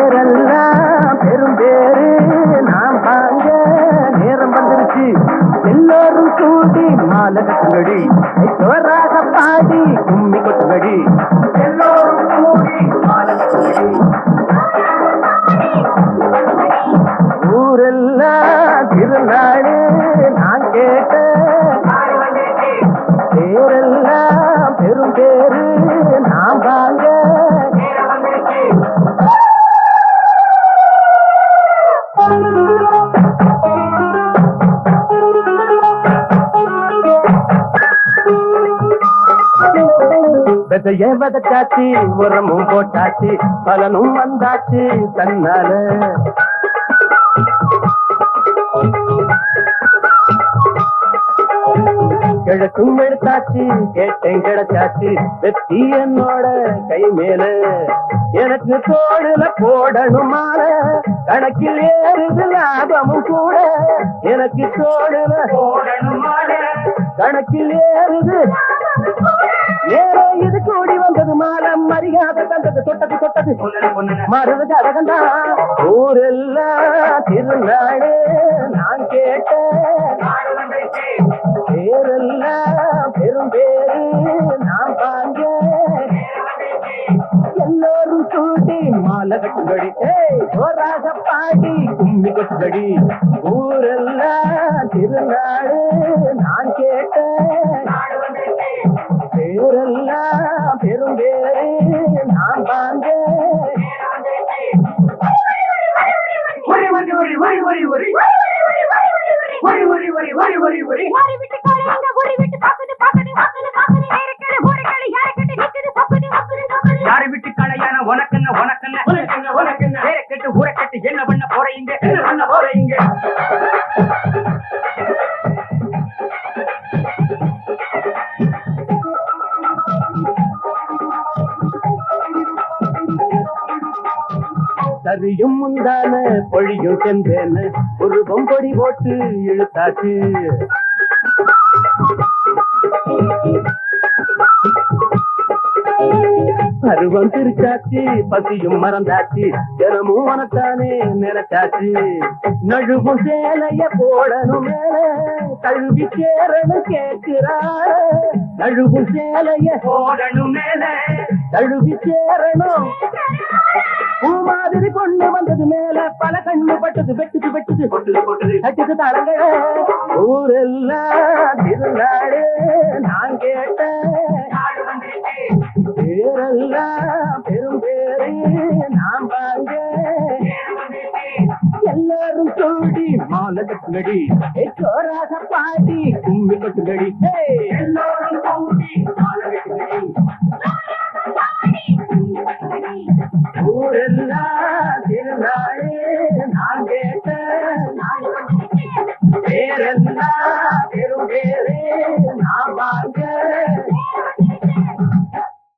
பேரெல்லாம் பெரும் பேரு நாம் வாங்க நேரம் வந்துருச்சு. எல்லோரும் கூடி மாலை கட்டுங்கடி, ஜோராக பாடி கும்மி கொட்டுங்கடி. எல்லோரும் கூடி மாலை கட்டுங்கடி. ஊரெல்லாம் திருநாடு நான் கேட்ட பேரெல்லாம் பெரும் பேரு நாம் வாங்க. விதைய விதைச்சாச்சு, உரமும் போட்டாச்சு, பலனும் வந்தாச்சு தன்னால. கிழக்கும் எடுத்தாச்சு, கேட்டேன் கிடைச்சாச்சு, வெற்றி என்னோட கை மேல. எனக்கு தோடுல போடணும் மால, கணக்கில் ஏறுது லாபமும் கூட. எனக்கு தோடுல போடணும் மால, கணக்கில் ஏறுது. ஏறோ இது கூடி வந்தது மாலம், மரியாதை தந்தது, தொட்டது தொட்டது மருது கதகண்டா. ஊரெல்லாம் திருநாடு நான் கேட்டேன் பேரெல்லாம் பெரும் பேரு நான் வாங்க. எல்லோரும் கூட்டி மாலை கட்டுங்கடி, ஜோராக பாடி கும்மி கொட்டுங்கடி. ஊரெல்லாம் திருநாடு நான் கேட்டேன் பேரெல்லாம் பெரும் பேரு நான் வாங்க. யாரு விட்டு கடையான உனக்குன்னு உனக்குன்னு உனக்குன்னு உனக்குன்னு வேற கட்டு ஊரை கட்டு என்ன பண்ண போறீங்க, என்ன பண்ண போறீங்க? சரியும் முந்தான பொழியும் சென்றேன்னு உருவம் பொடி போட்டு இழுத்தாச்சு. பருவம் திருச்சாச்சு, பசியும் மறந்தாச்சு, தினமும் மனத்தானே நினைச்சாச்சு. நழுவும் சேலைய போடணும் மேல, கல்வி சேரணும் கேட்கிறார. நழுவும் சேலைய போடணும் மேல, கழுவி சேரணும். பூ மாதிரி கொண்டு வந்தது மேல, பல கண்ணு பட்டது, வெட்டுது வெட்டுது கட்டுது தளங்கள. ஊரெல்லாம் திருநாடு நான் கேட்டேன் பேரெல்லாம் பெரும் பேரு நான் வாங்க. எல்லாரும் கூடி மாலை கட்டுங்கடி, ஜோராக பாடி கும்மி கொட்டுங்கடி. எல்லோரும்